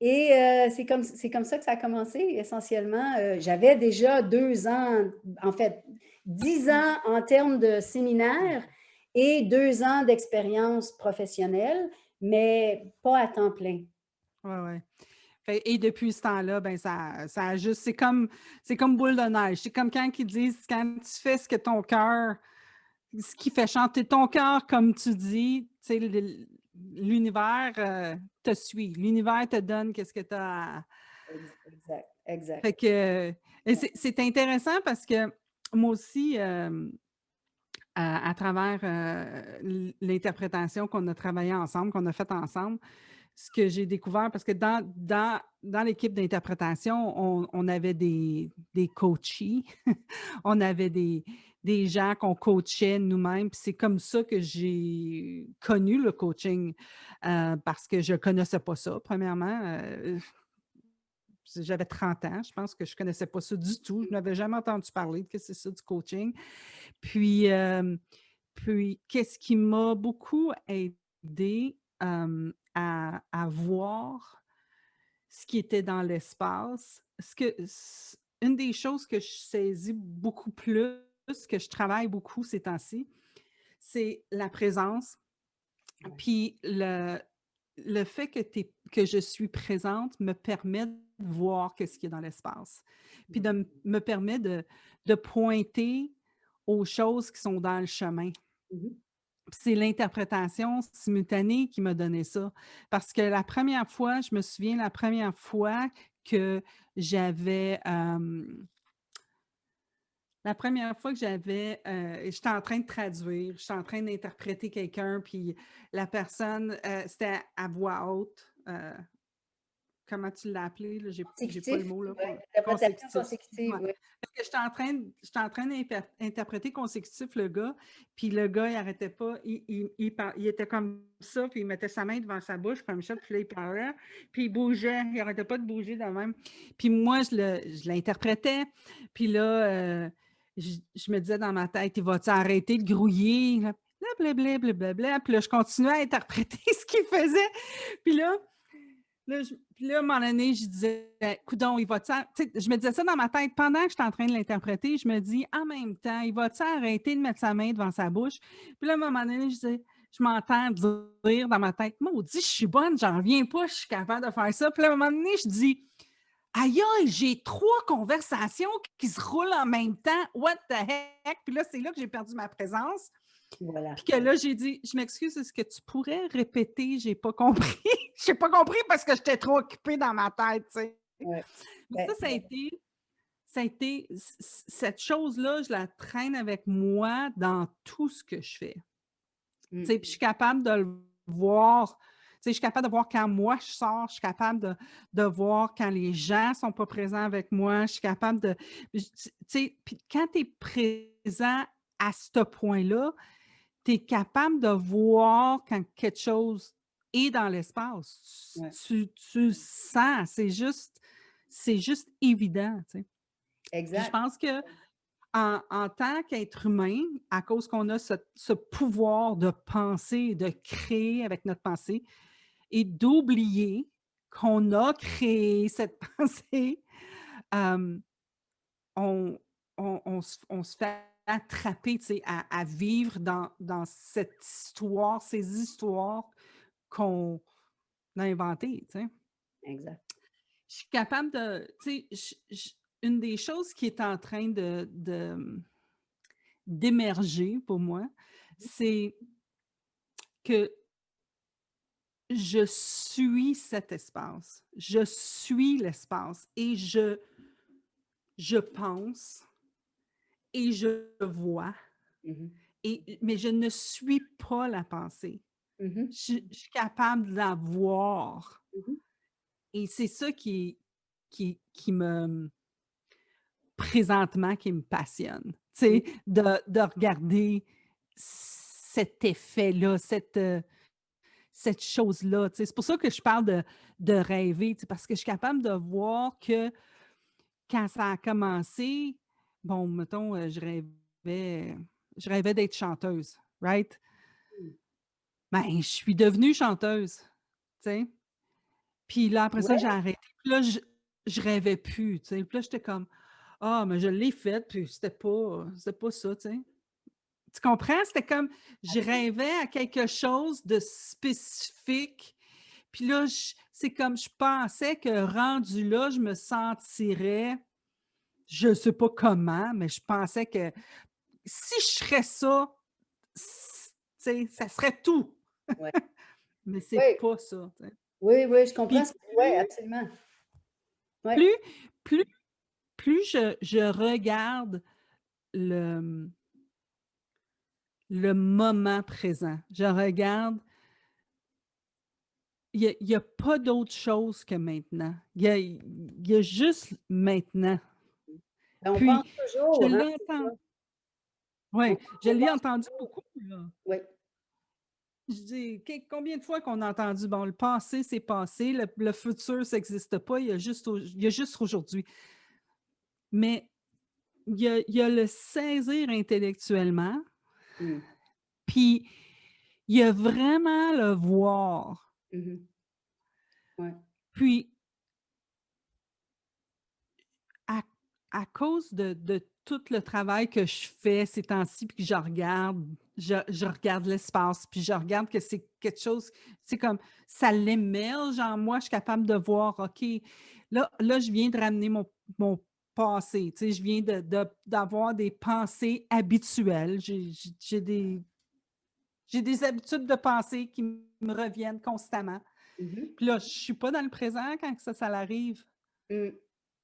Et c'est comme ça que ça a commencé, essentiellement. J'avais déjà 2 ans, en fait, 10 ans en termes de séminaire et 2 ans d'expérience professionnelle, mais pas à temps plein. Ouais, ouais. Et depuis ce temps-là, ben ça a juste, c'est comme boule de neige. C'est comme quand ils disent, quand tu fais ce que ton cœur, ce qui fait chanter ton cœur, comme tu dis, tu sais, l'univers te suit. L'univers te donne qu'est-ce que tu as à... Exact, exact. Fait que, et c'est intéressant parce que moi aussi, à travers l'interprétation qu'on a travaillé ensemble, qu'on a faite ensemble, ce que j'ai découvert, parce que dans l'équipe d'interprétation, on avait des coachés, on avait des gens qu'on coachait nous-mêmes. Puis c'est comme ça que j'ai connu le coaching, parce que je ne connaissais pas ça, premièrement. J'avais 30 ans, je pense que je ne connaissais pas ça du tout. Je n'avais jamais entendu parler de que c'est ça du coaching. Puis, qu'est-ce qui m'a beaucoup aidé à voir ce qui était dans l'espace, une des choses que je saisis beaucoup plus, que je travaille beaucoup ces temps-ci, c'est la présence. Puis le fait que je suis présente me permet de voir ce qu'il y a dans l'espace. Puis me permet de pointer aux choses qui sont dans le chemin. Mhm. C'est l'interprétation simultanée qui m'a donné ça. Parce que la première fois, je me souviens la première fois que j'avais, j'étais en train de traduire, j'étais en train d'interpréter quelqu'un, puis la personne, c'était à voix haute, comment tu l'as appelé, là, j'ai pas le Consécutif, mot, là, ouais, interprétation consécutif, consécutive, excuse-moi. oui. Parce que j'étais en train d'interpréter consécutif le gars, puis le gars, il arrêtait pas, il était comme ça, puis il mettait sa main devant sa bouche comme ça, puis là, il parlait, puis il bougeait, il arrêtait pas de bouger de même. Puis moi, je l'interprétais, puis là, je me disais dans ma tête, il va-tu arrêter de grouiller? Blablabla, blablabla. Puis là, je continuais à interpréter ce qu'il faisait. Puis là, puis là, à un moment donné, je disais, coudon, il va-tu. Je me disais ça dans ma tête pendant que j'étais en train de l'interpréter. Je me dis, en même temps, il va-tu arrêter de mettre sa main devant sa bouche? Puis là, à un moment donné, je m'entends dire dans ma tête, maudit, je suis bonne, j'en reviens pas, je suis capable de faire ça. Puis là, à un moment donné, je dis, aïe, aïe, j'ai 3 conversations qui se roulent en même temps. What the heck? Puis là, c'est là que j'ai perdu ma présence. Voilà. Puis que là, j'ai dit, je m'excuse, est-ce que tu pourrais répéter? J'ai pas compris. J'ai pas compris parce que j'étais trop occupée dans ma tête, tu sais. Ouais. Mais ça a été, cette chose-là, je la traîne avec moi dans tout ce que je fais. Tu sais, puis je suis capable de le voir. Tu sais, je suis capable de voir quand moi je sors, je suis capable de voir quand les gens ne sont pas présents avec moi, je suis capable de. Tu sais, puis quand tu es présent à ce point-là, tu es capable de voir quand quelque chose est dans l'espace. Ouais. Tu le sens, c'est juste évident. Tu sais. Puis je Exact. pense que en tant qu'être humain, à cause qu'on a ce pouvoir de penser, de créer avec notre pensée, et d'oublier qu'on a créé cette pensée, euh, on, on se fait attraper, tu sais, à vivre dans cette histoire, ces histoires qu'on a inventées, tu sais. Exact. Je suis capable de, tu sais, une des choses qui est en train d'émerger pour moi, c'est que je suis cet espace. Je suis l'espace et je pense et je vois, Mhm. mais je ne suis pas la pensée. Mhm. Je suis capable de la voir. Mhm. Et c'est ça qui me, présentement, qui me passionne. Tu sais, de regarder cet effet-là, cette chose-là. Tu sais. C'est pour ça que je parle de rêver, tu sais, parce que je suis capable de voir que quand ça a commencé, bon, mettons, je rêvais d'être chanteuse, right? Ben, je suis devenue chanteuse, tu sais. Puis là, après ça, Ouais. j'ai arrêté. Puis là, je rêvais plus, tu sais. Puis là, j'étais comme, ah, mais je l'ai faite, puis c'était pas ça, tu sais. Tu comprends? C'était comme, je rêvais à quelque chose de spécifique. Puis là, c'est comme, je pensais que rendu là, je me sentirais, je ne sais pas comment, mais je pensais que si je serais ça, tu sais, ça serait tout. Ouais. Mais c'est Oui, pas ça, tu sais. oui, oui, je comprends. Puis Oui, absolument. Oui. plus, plus, plus je regarde le, le moment présent, je regarde, il y a pas d'autre chose que maintenant. Il y a juste maintenant. Ben, on pense Puis, je toujours, hein, l'ai c'est ça. entendu, On ouais, je on l'ai pense entendu toujours. beaucoup, là. Oui. Je dis, combien de fois qu'on a entendu, bon, le passé, c'est passé, le futur, ça n'existe pas, il y a juste aujourd'hui. Mais il y a le saisir intellectuellement, Mmh. puis il y a vraiment le voir. Mhm. Ouais. Puis, à, à cause de tout le travail que je fais ces temps-ci, puis que je regarde l'espace, puis je regarde que c'est quelque chose, c'est comme, ça l'émerge en moi, je suis capable de voir, OK, là je viens de ramener mon passé, tu sais, je viens d'avoir des pensées habituelles, j'ai des habitudes de pensée qui me reviennent constamment. Mhm. Puis là, je ne suis pas dans le présent quand ça l'arrive, Mmh. tu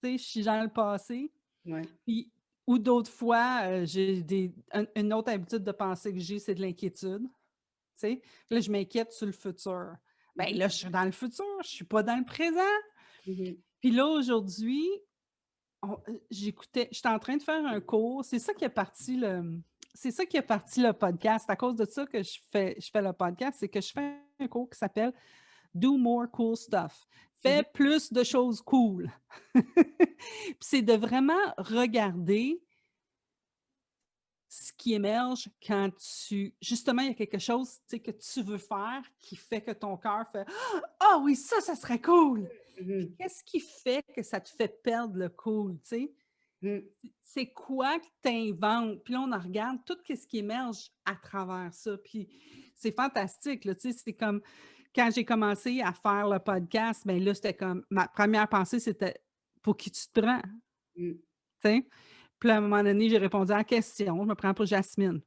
sais, je suis dans le passé. Ouais. Puis, ou d'autres fois, j'ai une autre habitude de penser que j'ai, c'est de l'inquiétude. Tu sais? Là, je m'inquiète sur le futur. Bien Mhm. là, je suis dans le futur, je ne suis pas dans le présent. Mmh. Puis là, aujourd'hui, j'étais en train de faire un cours. C'est ça qui a parti le podcast. C'est à cause de ça que je fais le podcast, c'est que je fais un cours qui s'appelle Do More Cool Stuff. Mmh. Fais plus de choses cool. Puis c'est de vraiment regarder ce qui émerge quand justement, il y a quelque chose, tu sais, que tu veux faire qui fait que ton cœur fait: «Ah oui, ça serait cool!» Puis Mmh. qu'est-ce qui fait que ça te fait perdre le cool, tu sais? Mmh. C'est quoi que tu inventes? Puis là, on en regarde tout ce qui émerge à travers ça. Puis c'est fantastique, là, tu sais, c'est comme quand j'ai commencé à faire le podcast, bien là, c'était comme ma première pensée, c'était: «Pour qui tu te prends?» Mmh. Tu sais? Puis là, à un moment donné, j'ai répondu à la question: «Je me prends pour Jasmine».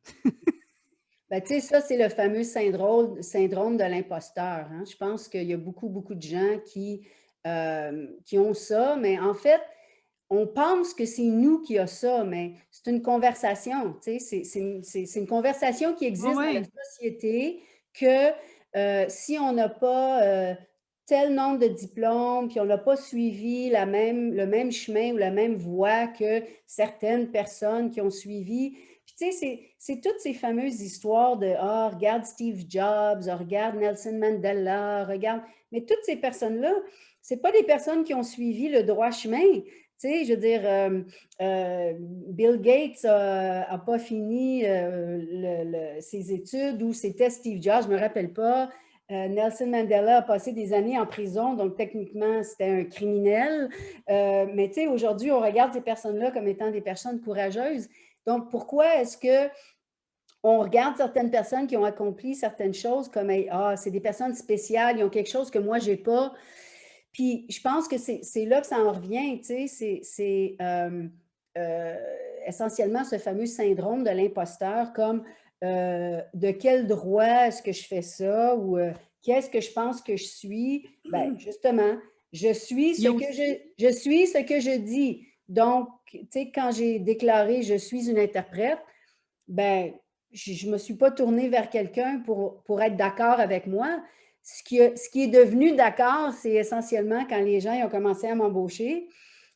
Ben, tu sais, ça, c'est le fameux syndrome de l'imposteur, hein. Je pense qu'il y a beaucoup, beaucoup de gens qui ont ça, mais en fait, on pense que c'est nous qui a ça, mais c'est une conversation, tu sais, c'est une conversation qui Oui, existe dans la oui. société que, si on n'a pas, tel nombre de diplômes, puis on n'a pas suivi le même chemin ou la même voie que certaines personnes qui ont suivi. Puis tu sais, c'est toutes ces fameuses histoires de: «Ah, regarde Steve Jobs, ah, regarde Nelson Mandela, regarde» mais toutes ces personnes-là, c'est pas des personnes qui ont suivi le droit chemin. Tu sais, je veux dire, Bill Gates a pas fini, ses études ou c'était Steve Jobs, je me rappelle pas. Nelson Mandela a passé des années en prison, donc techniquement, c'était un criminel. Mais tu sais, aujourd'hui, on regarde ces personnes-là comme étant des personnes courageuses. Donc, pourquoi est-ce que on regarde certaines personnes qui ont accompli certaines choses comme, ah, c'est des personnes spéciales, ils ont quelque chose que moi, j'ai pas. Puis je pense que c'est là que ça en revient, tu sais, heu, essentiellement ce fameux syndrome de l'imposteur comme, de quel droit est-ce que je fais ça ou, qu'est-ce que je pense que je suis? Ben, justement, je suis Il ce y a que aussi je suis ce que je dis. Donc, tu sais, quand j'ai déclaré: «Je suis une interprète», ben, je me suis pas tournée vers quelqu'un pour être d'accord avec moi. Ce qui est devenu d'accord, c'est essentiellement quand les gens ils ont commencé à m'embaucher.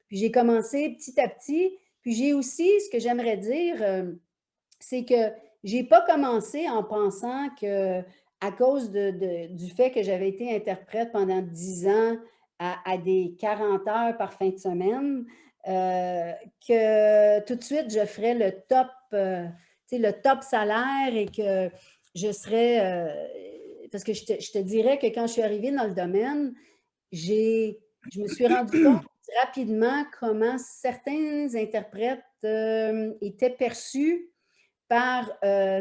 Puis j'ai commencé petit à petit. Puis j'ai aussi, ce que j'aimerais dire, c'est que j'ai pas commencé en pensant que à cause du fait que j'avais été interprète pendant 10 ans à des 40 heures par fin de semaine, que tout de suite je ferais tu sais, le top salaire et que je serais, parce que je te dirais que quand je suis arrivée dans le domaine, je me suis rendue compte rapidement comment certains interprètes, étaient perçus par,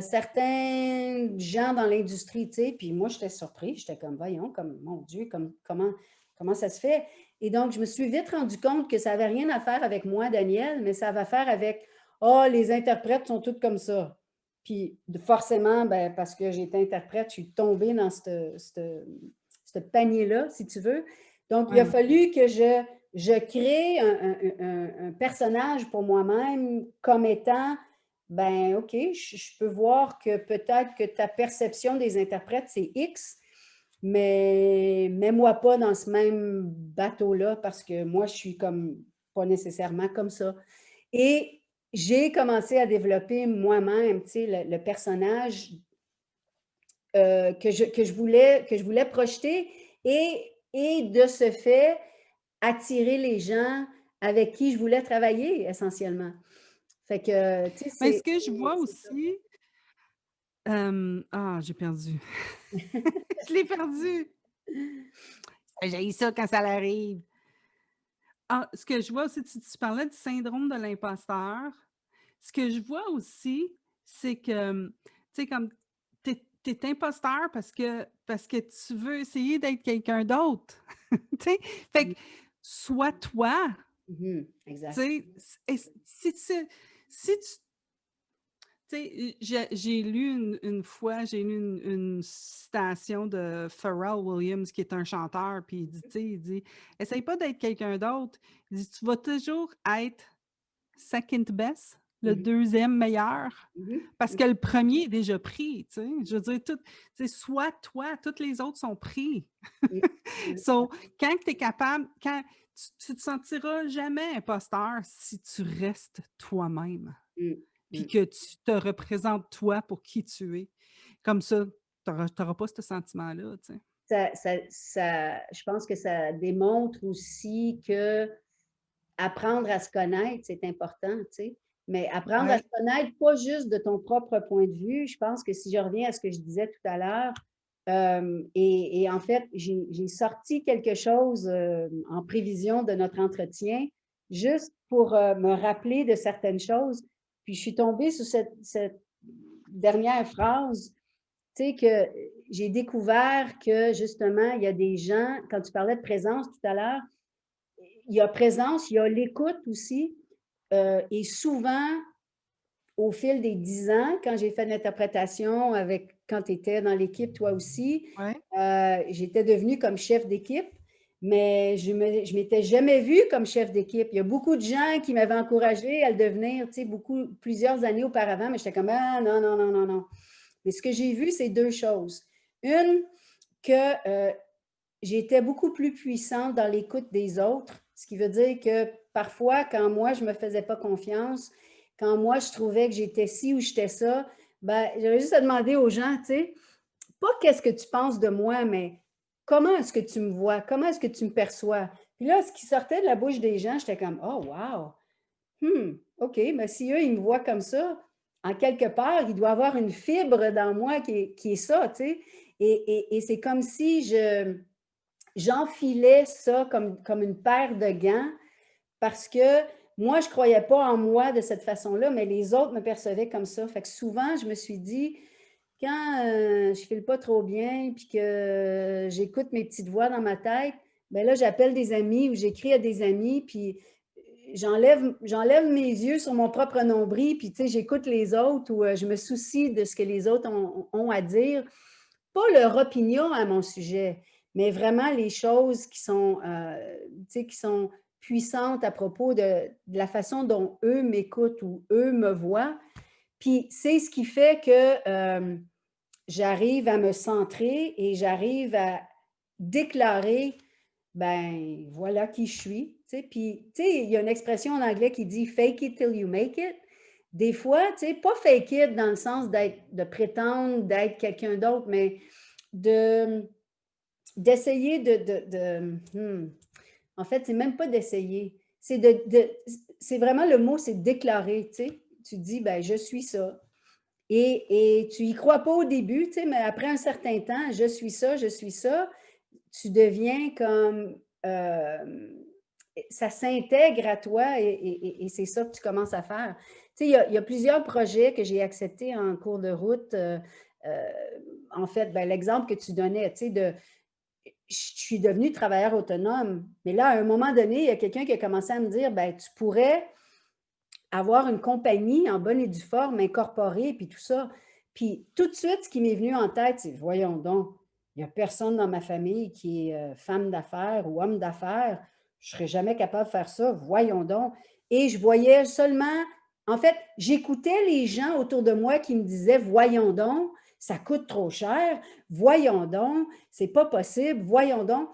certains gens dans l'industrie, tu sais, puis moi, j'étais surprise, j'étais comme: «Voyons, comme mon Dieu, comment ça se fait?» Et donc je me suis vite rendu compte que ça avait rien à faire avec moi, Daniel, mais ça avait à faire avec: «Ah, les interprètes sont toutes comme ça». Puis forcément, ben, parce que j'étais interprète, je suis tombée dans ce panier-là, si tu veux. Donc il a ouais. fallu que je crée un personnage pour moi-même comme étant ben, OK, je peux voir que peut-être que ta perception des interprètes, c'est X, mais mets-moi pas dans ce même bateau-là parce que moi, je suis comme pas nécessairement comme ça. Et j'ai commencé à développer moi-même, tu sais, le personnage que je voulais projeter et de ce fait, attirer les gens avec qui je voulais travailler essentiellement. Fait que, tu sais, Mais ce que je vois c'est ça. aussi, j'ai perdu. Je l'ai perdu! J'haïs ça quand ça l'arrive. Ah, ce que je vois aussi, tu parlais du syndrome de l'imposteur. Ce que je vois aussi, c'est que, tu sais, comme tu es imposteur parce que tu veux essayer d'être quelqu'un d'autre, tu sais? Fait Mmh. que sois toi, Mmh. tu Exact. sais? Si tu tu sais, j'ai lu une fois, j'ai lu une citation de Pharrell Williams, qui est un chanteur, puis il dit, tu sais, il dit: «Essaye pas d'être quelqu'un d'autre». Il dit: «Tu vas toujours être second best, le deuxième meilleur, Mhm. parce que le premier est déjà pris, tu sais? Je veux dire, tout, tu sais, soit toi, tous les autres sont pris. Mhm. Mhm. So, quand tu es capable, quand tu te sentiras jamais imposteur si tu restes toi-même, Mhm. puis Mhm. que tu te représentes toi pour qui tu es. Comme ça, tu n'auras pas ce sentiment-là, tu sais. Je pense que ça démontre aussi que apprendre à se connaître, c'est important, tu sais. Mais apprendre à se Ouais, connaître, pas juste de ton propre point de vue. Je pense que si je reviens à ce que je disais tout à l'heure, et en fait, j'ai sorti quelque chose en prévision de notre entretien, juste pour me rappeler de certaines choses. Puis je suis tombée sur cette dernière phrase, tu sais, que j'ai découvert que justement, il y a des gens, quand tu parlais de présence tout à l'heure, il y a présence, il y a l'écoute aussi. Et souvent, au fil des 10 ans, quand j'ai fait l'interprétation avec, quand tu étais dans l'équipe, toi aussi, ouais. j'étais devenue comme chef d'équipe, mais je ne m'étais jamais vue comme chef d'équipe. Il y a beaucoup de gens qui m'avaient encouragée à le devenir, tu sais, plusieurs années auparavant, mais j'étais comme, ah non, non, non, non, non. Mais ce que j'ai vu, c'est deux choses. Une, que j'étais beaucoup plus puissante dans l'écoute des autres, ce qui veut dire que parfois, quand moi, je ne me faisais pas confiance, quand moi, je trouvais que j'étais ci ou j'étais ça, ben, j'avais juste à demander aux gens, tu sais, pas qu'est-ce que tu penses de moi, mais comment est-ce que tu me vois? Comment est-ce que tu me perçois? Puis là, ce qui sortait de la bouche des gens, j'étais comme, oh, wow, OK, mais si eux, ils me voient comme ça, en quelque part, il doit y avoir une fibre dans moi qui est ça, tu sais. Et c'est comme si j'enfilais ça comme une paire de gants parce que moi, je ne croyais pas en moi de cette façon-là, mais les autres me percevaient comme ça. Fait que souvent, je me suis dit, quand je ne file pas trop bien puis que j'écoute mes petites voix dans ma tête, bien là, j'appelle des amis ou j'écris à des amis, puis j'enlève mes yeux sur mon propre nombril, puis tu sais, j'écoute les autres ou je me soucie de ce que les autres ont à dire. Pas leur opinion à mon sujet, mais vraiment les choses qui sont puissantes à propos de la façon dont eux m'écoutent ou eux me voient. Puis c'est ce qui fait que j'arrive à me centrer et j'arrive à déclarer, ben voilà qui je suis. Puis, tu sais, il y a une expression en anglais qui dit fake it till you make it. Des fois, tu sais, pas fake it dans le sens de prétendre d'être quelqu'un d'autre, mais de, d'essayer en fait, c'est même pas d'essayer. C'est vraiment le mot, c'est déclarer, tu sais. Tu dis, ben, je suis ça. Et tu y crois pas au début, tu sais, mais après un certain temps, je suis ça, tu deviens comme, ça s'intègre à toi et c'est ça que tu commences à faire. Tu sais, il y a plusieurs projets que j'ai acceptés en cours de route. Euh, En fait, ben, l'exemple que tu donnais, tu sais, je suis devenue travailleur autonome. Mais là, à un moment donné, il y a quelqu'un qui a commencé à me dire, ben, tu pourrais avoir une compagnie en bonne et due forme, incorporée, puis tout ça. Puis tout de suite, ce qui m'est venu en tête, c'est, voyons donc, il n'y a personne dans ma famille qui est femme d'affaires ou homme d'affaires. Je ne serais jamais capable de faire ça, voyons donc. Et je voyais seulement, en fait, j'écoutais les gens autour de moi qui me disaient, voyons donc, ça coûte trop cher, voyons donc, c'est pas possible, voyons donc.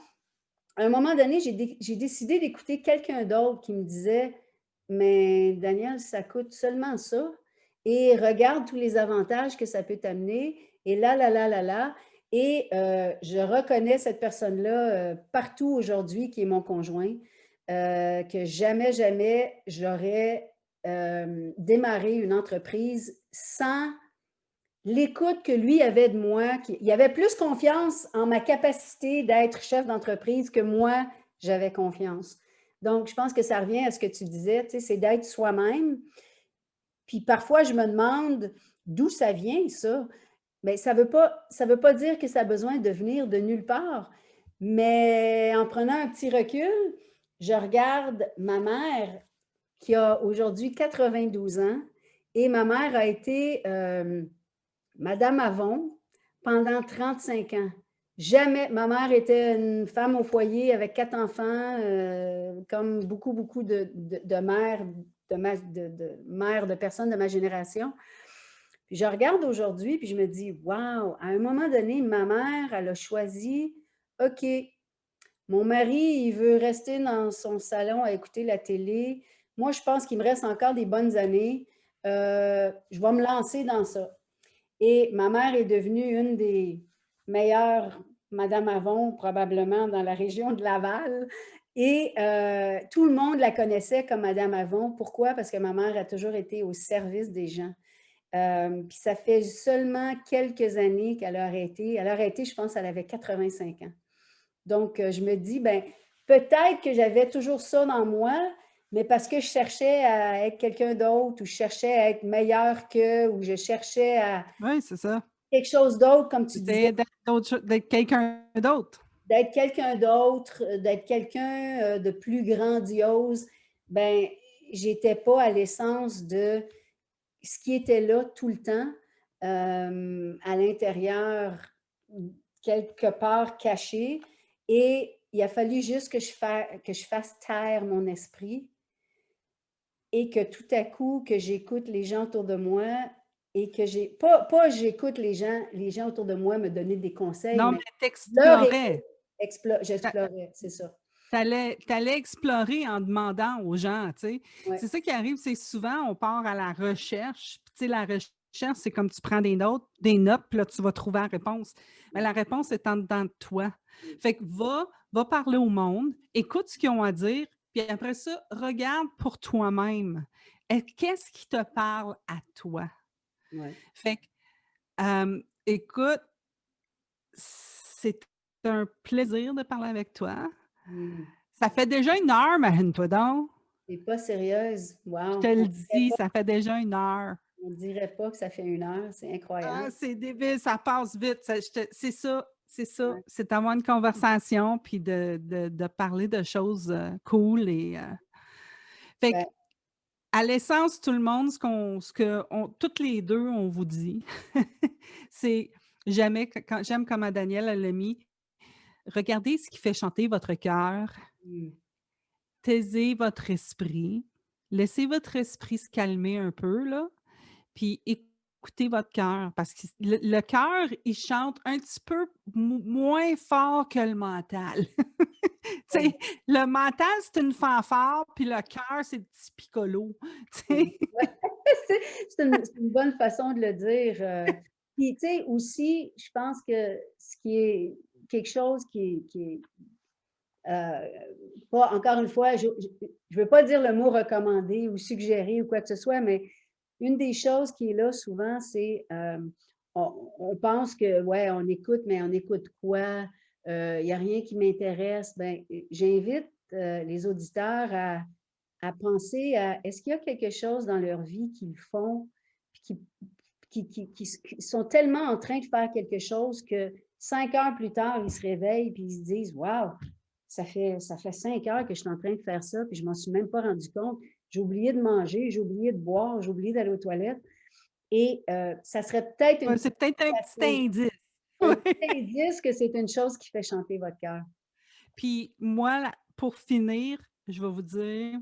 À un moment donné, j'ai décidé d'écouter quelqu'un d'autre qui me disait, mais Daniel, ça coûte seulement ça. Et regarde tous les avantages que ça peut t'amener. Et là, là, là, là, là. Et je reconnais cette personne-là partout aujourd'hui, qui est mon conjoint, que jamais, jamais j'aurais démarré une entreprise sans l'écoute que lui avait de moi. Il avait plus confiance en ma capacité d'être chef d'entreprise que moi, j'avais confiance. Donc, je pense que ça revient à ce que tu disais, tu sais, c'est d'être soi-même. Puis parfois, je me demande d'où ça vient, ça. Mais ça veut pas dire que ça a besoin de venir de nulle part. Mais en prenant un petit recul, je regarde ma mère qui a aujourd'hui 92 ans et ma mère a été Madame Avon pendant 35 ans. Jamais. Ma mère était une femme au foyer avec 4 enfants, comme beaucoup, beaucoup de mères de mères de personnes de ma génération. Puis je regarde aujourd'hui, puis je me dis: «Waouh!» À un moment donné, ma mère, elle a choisi: «OK, mon mari, il veut rester dans son salon à écouter la télé. Moi, je pense qu'il me reste encore des bonnes années. Je vais me lancer dans ça.» Et ma mère est devenue une des meilleures Madame Avon, probablement dans la région de Laval. Et tout le monde la connaissait comme Madame Avon. Pourquoi? Parce que ma mère a toujours été au service des gens. Puis ça fait seulement quelques années qu'elle a arrêté. Elle a arrêté, je pense, elle avait 85 ans. Donc, je me dis, ben, peut-être que j'avais toujours ça dans moi, mais parce que je cherchais à être quelqu'un d'autre ou je cherchais à être meilleur que, ou je cherchais à Oui, c'est ça. quelque chose d'autre, comme tu disais, D'être quelqu'un d'autre. d'être quelqu'un d'autre, d'être quelqu'un de plus grandiose, ben, j'étais pas à l'essence de ce qui était là tout le temps, à l'intérieur, quelque part caché. Et il a fallu juste que je fasse taire mon esprit et que tout à coup, que j'écoute les gens autour de moi et que pas j'écoute les gens autour de moi me donner des conseils, Non, mais mais leur écoute, t'explorais. j'explorais, c'est ça. T'allais explorer en demandant aux gens, tu sais. Ouais. C'est ça qui arrive, c'est souvent, on part à la recherche. Puis, tu sais, la recherche, c'est comme tu prends des notes, puis là, tu vas trouver la réponse. Mais la réponse est en dedans de toi. Fait que va parler au monde, écoute ce qu'ils ont à dire, puis après ça, regarde pour toi-même. Qu'est-ce qui te parle à toi? Ouais. Fait que, écoute, c'est un plaisir de parler avec toi. Mm. Ça fait déjà 1 heure, imagine-toi donc. T'es pas sérieuse? Je Wow! te le dis, ça fait déjà 1 heure. On dirait pas que ça fait 1 heure, c'est Ah, incroyable. c'est débile, ça passe vite. C'est ça, c'est ça. Ouais. C'est d'avoir une conversation puis de parler de choses cool. Fait que, Ben, à l'essence, tout le monde, toutes les deux, on vous dit, c'est jamais, j'aime comme Danielle, elle l'a mis, regardez ce qui fait chanter votre cœur, mm, taisez votre esprit, laissez votre esprit se calmer un peu, là, puis écoutez votre cœur, parce que le cœur, il chante un petit peu moins fort que le mental. Tu ouais, sais, le mental, c'est une fanfare, puis le cœur, c'est le petit piccolo, tu ouais. sais? C'est c'est une bonne façon de le dire. Puis, tu sais, aussi, je pense que ce qui est quelque chose qui est pas, encore une fois, je ne veux pas dire le mot recommander ou suggérer ou quoi que ce soit, mais une des choses qui est là souvent, c'est on pense que, ouais, on écoute, mais on écoute quoi? Il n'y a rien qui m'intéresse. Ben, j'invite les auditeurs à penser à est-ce qu'il y a quelque chose dans leur vie qu'ils font, puis qui sont tellement en train de faire quelque chose que 5 heures plus tard, ils se réveillent et ils se disent waouh, ça fait 5 heures que je suis en train de faire ça, puis je ne m'en suis même pas rendu compte. J'ai oublié de manger, j'ai oublié de boire, j'ai oublié d'aller aux toilettes. Et ça serait peut-être une Ouais, c'est petite peut-être un petit indication, indice. un Ouais. petit indice que c'est une chose qui fait chanter votre cœur. Puis moi, pour finir, je vais vous dire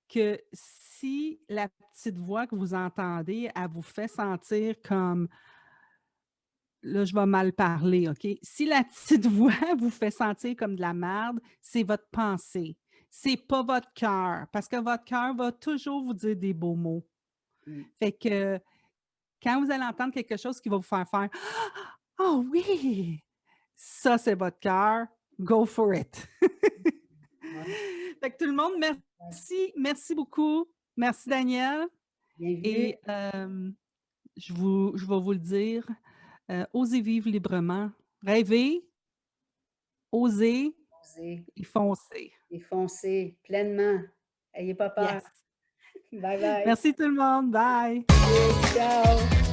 que si la petite voix que vous entendez, elle vous fait sentir comme là, je vais mal parler, OK? Si la petite voix vous fait sentir comme de la merde, c'est votre pensée. C'est pas votre cœur, parce que votre cœur va toujours vous dire des beaux mots. Mm. Fait que quand vous allez entendre quelque chose qui va vous faire faire «Ah oui! Ça, c'est votre cœur, go for it!» Ouais, Fait que tout le monde, ouais. merci beaucoup. Merci Daniel Bien vu. et je vais vous le dire, osez vivre librement, rêvez, osez Osez et foncez. et foncez pleinement. Ayez pas peur. Yes. Bye bye. Merci tout le monde, bye. Ciao.